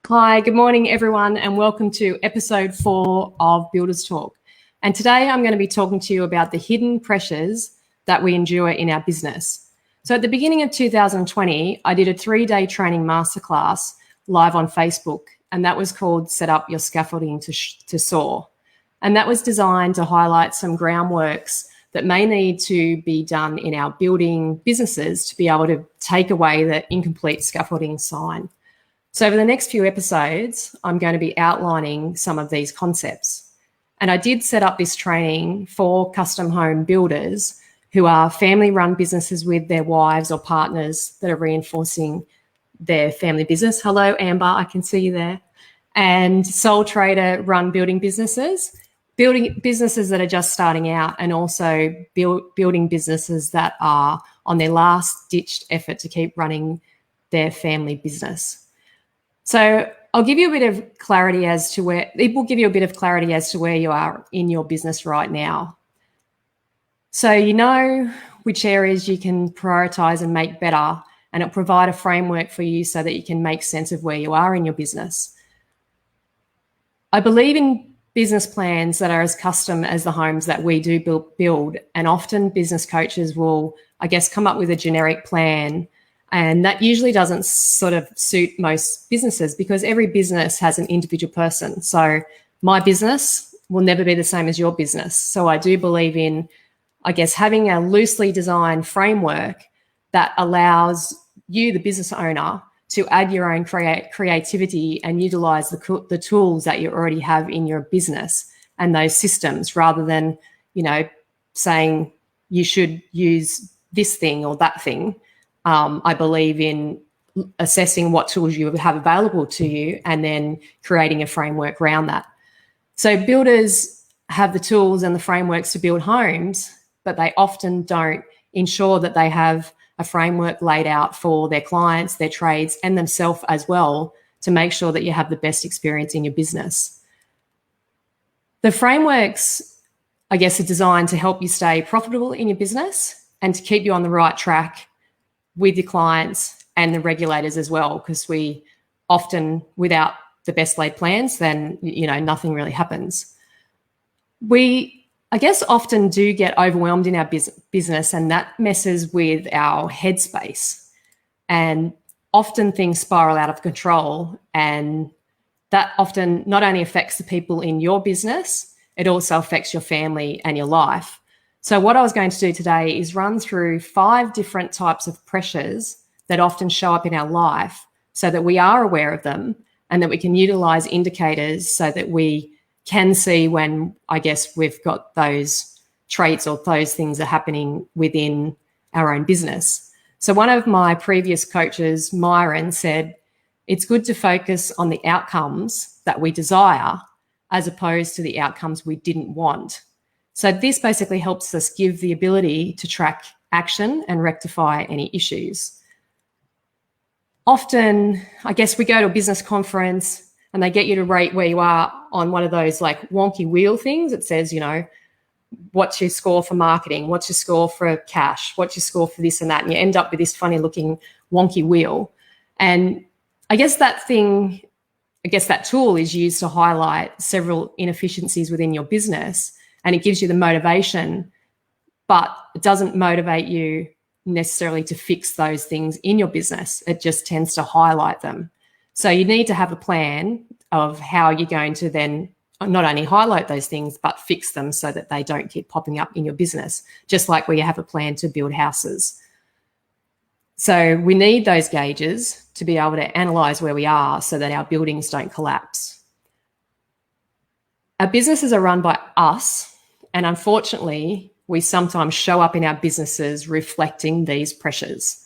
Hi, good morning everyone, and welcome to episode 4 of Builders Talk. And today I'm going to be talking to you about the hidden pressures that we endure in our business. So at the beginning of 2020, I did a 3-day training masterclass live on Facebook, and that was called Set Up Your Scaffolding to Soar. And that was designed to highlight some groundworks that may need to be done in our building businesses to be able to take away the incomplete scaffolding sign. So over the next few episodes, I'm going to be outlining some of these concepts. And I did set up this training for custom home builders who are family-run businesses with their wives or partners that are reinforcing their family business. Hello, Amber, I can see you there. And sole trader-run building businesses that are just starting out, and also building businesses that are on their last-ditched effort to keep running their family business. So I'll give you a bit of clarity as to where you are in your business right now. So you know which areas you can prioritize and make better, and it'll provide a framework for you so that you can make sense of where you are in your business. I believe in business plans that are as custom as the homes that we do build, and often business coaches will, come up with a generic plan. And that usually doesn't sort of suit most businesses because every business has an individual person. So my business will never be the same as your business. So I do believe in, having a loosely designed framework that allows you, the business owner, to add your own creativity and utilize the tools that you already have in your business and those systems, rather than, saying you should use this thing or that thing. I believe in assessing what tools you have available to you and then creating a framework around that. So builders have the tools and the frameworks to build homes, but they often don't ensure that they have a framework laid out for their clients, their trades, and themselves as well, to make sure that you have the best experience in your business. The frameworks, are designed to help you stay profitable in your business and to keep you on the right track with your clients and the regulators as well, because we often, without the best laid plans, then, nothing really happens. We, often do get overwhelmed in our business, and that messes with our headspace. And often things spiral out of control, and that often not only affects the people in your business, it also affects your family and your life. So what I was going to do today is run through 5 different types of pressures that often show up in our life, so that we are aware of them and that we can utilize indicators so that we can see when, we've got those traits or those things are happening within our own business. So one of my previous coaches, Myron, said, it's good to focus on the outcomes that we desire as opposed to the outcomes we didn't want. So this basically helps us give the ability to track action and rectify any issues. Often, we go to a business conference and they get you to rate where you are on one of those like wonky wheel things. It says, what's your score for marketing? What's your score for cash? What's your score for this and that? And you end up with this funny looking wonky wheel. And that tool is used to highlight several inefficiencies within your business. And it gives you the motivation, but it doesn't motivate you necessarily to fix those things in your business. It just tends to highlight them. So you need to have a plan of how you're going to then not only highlight those things, but fix them so that they don't keep popping up in your business, just like where you have a plan to build houses. So we need those gauges to be able to analyze where we are so that our buildings don't collapse. Our businesses are run by us, and unfortunately, we sometimes show up in our businesses reflecting these pressures.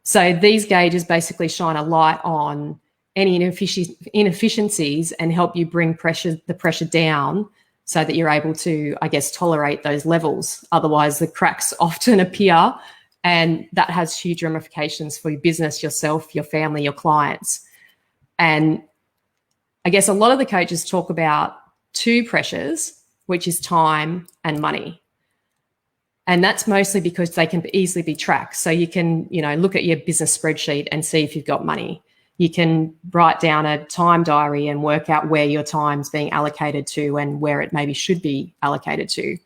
So these gauges basically shine a light on any inefficiencies and help you bring the pressure down so that you're able to, tolerate those levels. Otherwise, the cracks often appear, and that has huge ramifications for your business, yourself, your family, your clients. And a lot of the coaches talk about 2 pressures, which is time and money. And that's mostly because they can easily be tracked. So you can, look at your business spreadsheet and see if you've got money. You can write down a time diary and work out where your time's being allocated to and where it maybe should be allocated to.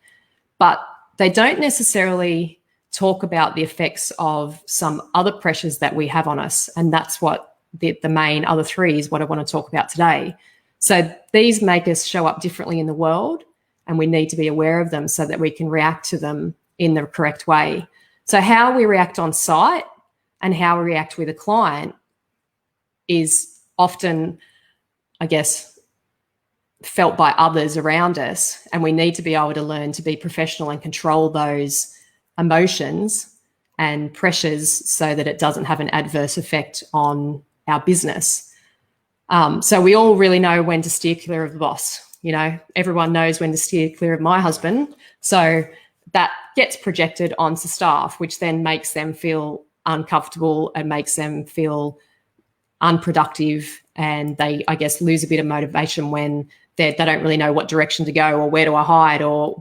But they don't necessarily talk about the effects of some other pressures that we have on us. And that's what the main other three is what I want to talk about today. So these make us show up differently in the world, and we need to be aware of them so that we can react to them in the correct way. So how we react on site and how we react with a client is often, I guess, felt by others around us, and we need to be able to learn to be professional and control those emotions and pressures so that it doesn't have an adverse effect on our business. So we all really know when to steer clear of the boss. Everyone knows when to steer clear of my husband. So that gets projected onto staff, which then makes them feel uncomfortable and makes them feel unproductive, and they, I guess, lose a bit of motivation when they don't really know what direction to go or where do I hide or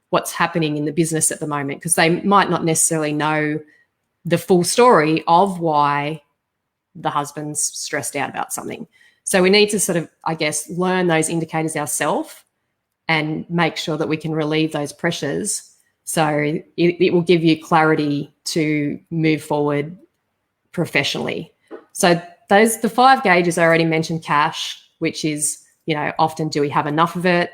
what's happening in the business at the moment, because they might not necessarily know the full story of why the husband's stressed out about something. So we need to sort of, I guess, learn those indicators ourselves and make sure that we can relieve those pressures. So it will give you clarity to move forward professionally. So the 5 gauges I already mentioned: cash, which is, often, do we have enough of it?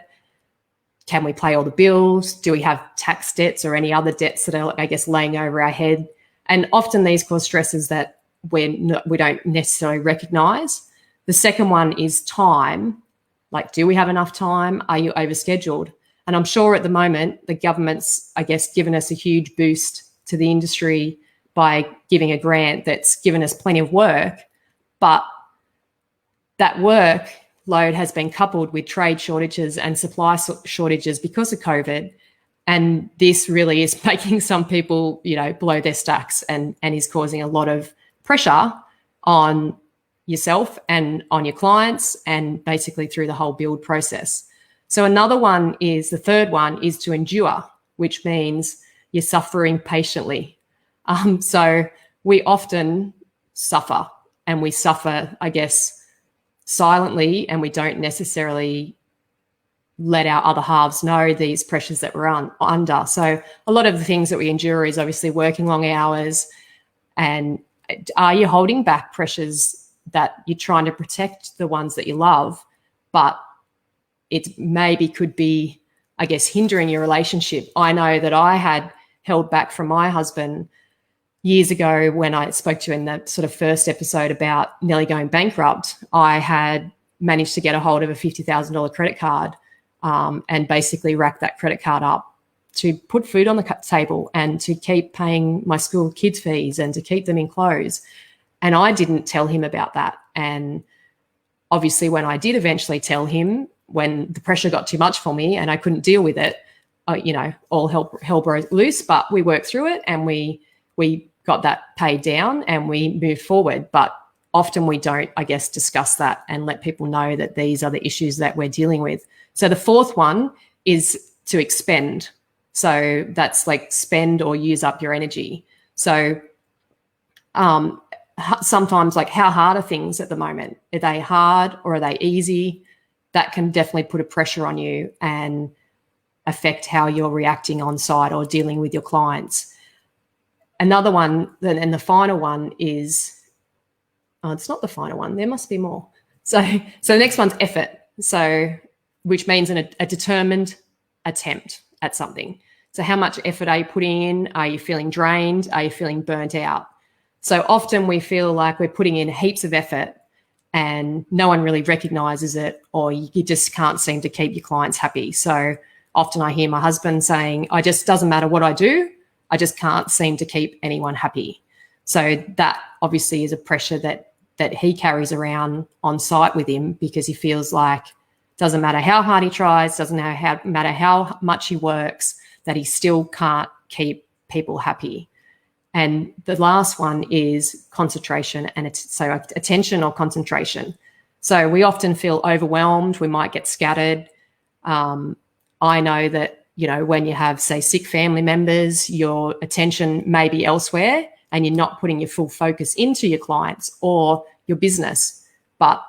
Can we pay all the bills? Do we have tax debts or any other debts that are, I guess, laying over our head? And often these cause stresses that we don't necessarily recognize. The second one is time. Like, do we have enough time? Are you overscheduled? And I'm sure at the moment the government's, I guess, given us a huge boost to the industry by giving a grant that's given us plenty of work. But that workload has been coupled with trade shortages and supply shortages because of COVID. And this really is making some people, blow their stacks and is causing a lot of pressure on yourself and on your clients and basically through the whole build process. So the third one is to endure, which means you're suffering patiently. So we often suffer, and we suffer, I guess, silently, and we don't necessarily let our other halves know these pressures that we're under. So a lot of the things that we endure is obviously working long hours. And are you holding back pressures that you're trying to protect the ones that you love, but it maybe could be, I guess, hindering your relationship? I know that I had held back from my husband years ago when I spoke to you in that sort of first episode about nearly going bankrupt. I had managed to get a hold of a $50,000 credit card and basically rack that credit card up to put food on the table and to keep paying my school kids' fees and to keep them in clothes. And I didn't tell him about that. And obviously when I did eventually tell him, when the pressure got too much for me and I couldn't deal with it, all hell broke loose, but we worked through it and we got that paid down and we moved forward. But often we don't, I guess, discuss that and let people know that these are the issues that we're dealing with. So the fourth one is to expend. So that's like spend or use up your energy. So sometimes, like, how hard are things at the moment? Are they hard or are they easy? That can definitely put a pressure on you and affect how you're reacting on site or dealing with your clients. Another one, and the final one is, it's not the final one, there must be more. So the next one's effort. So, which means a determined attempt at something. So how much effort are you putting in? Are you feeling drained? Are you feeling burnt out? So often we feel like we're putting in heaps of effort and no one really recognizes it, or you just can't seem to keep your clients happy. So often I hear my husband saying, "I just doesn't matter what I do, I just can't seem to keep anyone happy." So that obviously is a pressure that he carries around on site with him, because he feels like doesn't matter how hard he tries, doesn't matter how much he works, that he still can't keep people happy. And the last one is concentration, and so attention or concentration. So we often feel overwhelmed. We might get scattered. I know that, when you have, say, sick family members, your attention may be elsewhere and you're not putting your full focus into your clients, or your business. But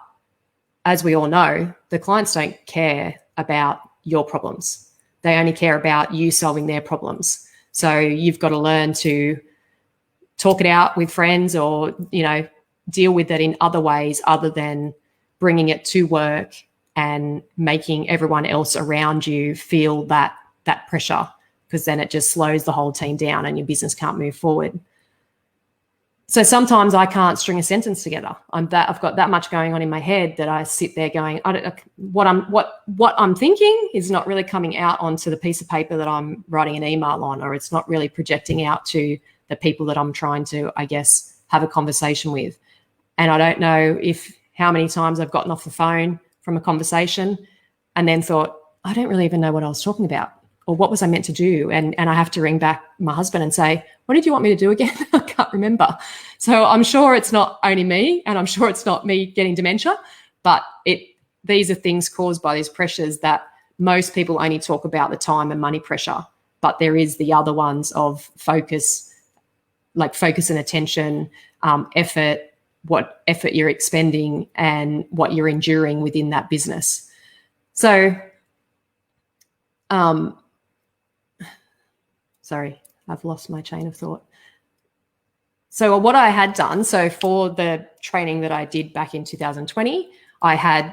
as we all know, the clients don't care about your problems. They only care about you solving their problems. So you've got to learn to talk it out with friends, or, deal with it in other ways other than bringing it to work and making everyone else around you feel that pressure, because then it just slows the whole team down and your business can't move forward. So sometimes I can't string a sentence together. I've got that much going on in my head that I sit there going, what I'm thinking is not really coming out onto the piece of paper that I'm writing an email on, or it's not really projecting out to the people that I'm trying to, I guess, have a conversation with. And I don't know how many times I've gotten off the phone from a conversation and then thought, I don't really even know what I was talking about, or what was I meant to do? And I have to ring back my husband and say, what did you want me to do again? I can't remember. So I'm sure it's not only me, and I'm sure it's not me getting dementia, but these are things caused by these pressures that most people only talk about, the time and money pressure. But there is the other ones of focus, like focus and attention, effort, what effort you're expending and what you're enduring within that business. So, sorry, I've lost my chain of thought. So what I had done, so for the training that I did back in 2020, I had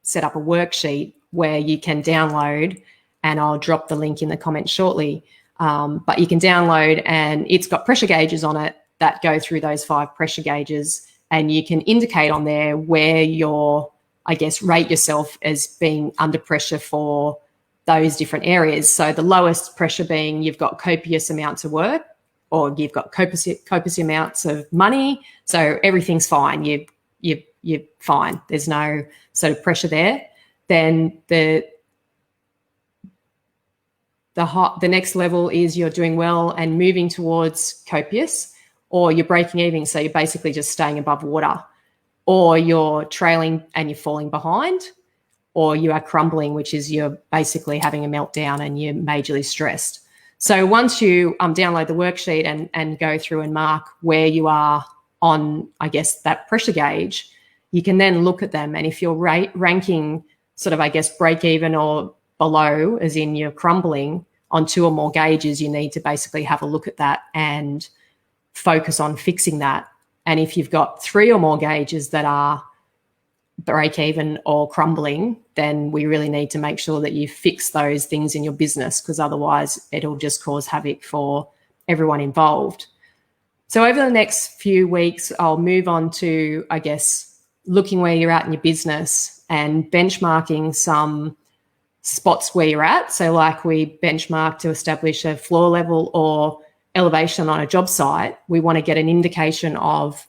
set up a worksheet where you can download, and I'll drop the link in the comments shortly. But you can download, and it's got pressure gauges on it that go through those 5 pressure gauges, and you can indicate on there where you're, I guess, rate yourself as being under pressure for those different areas. So the lowest pressure being you've got copious amounts of work, or you've got copious amounts of money. So everything's fine. You're fine. There's no sort of pressure there. Then the next level is you're doing well and moving towards copious, or you're breaking even, so you're basically just staying above water, or you're trailing and you're falling behind, or you are crumbling, which is you're basically having a meltdown and you're majorly stressed. So once you download the worksheet and go through and mark where you are on, I guess, that pressure gauge, you can then look at them. And if you're ranking sort of, I guess, break even or below, as in you're crumbling on 2 or more gauges, you need to basically have a look at that and focus on fixing that. And if you've got 3 or more gauges that are break even or crumbling, then we really need to make sure that you fix those things in your business, because otherwise it'll just cause havoc for everyone involved. So over the next few weeks, I'll move on to, I guess, looking where you're at in your business and benchmarking some spots where you're at. So like we benchmark to establish a floor level or elevation on a job site, we want to get an indication of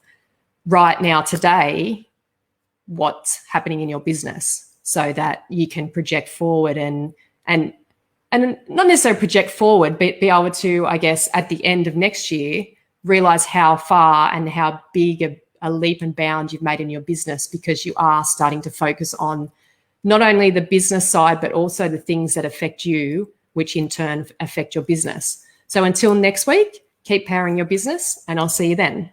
right now, today, what's happening in your business, so that you can project forward and not necessarily project forward, but be able to, I guess, at the end of next year, realize how far and how big a leap and bound you've made in your business, because you are starting to focus on not only the business side, but also the things that affect you, which in turn affect your business. So until next week, keep powering your business, and I'll see you then.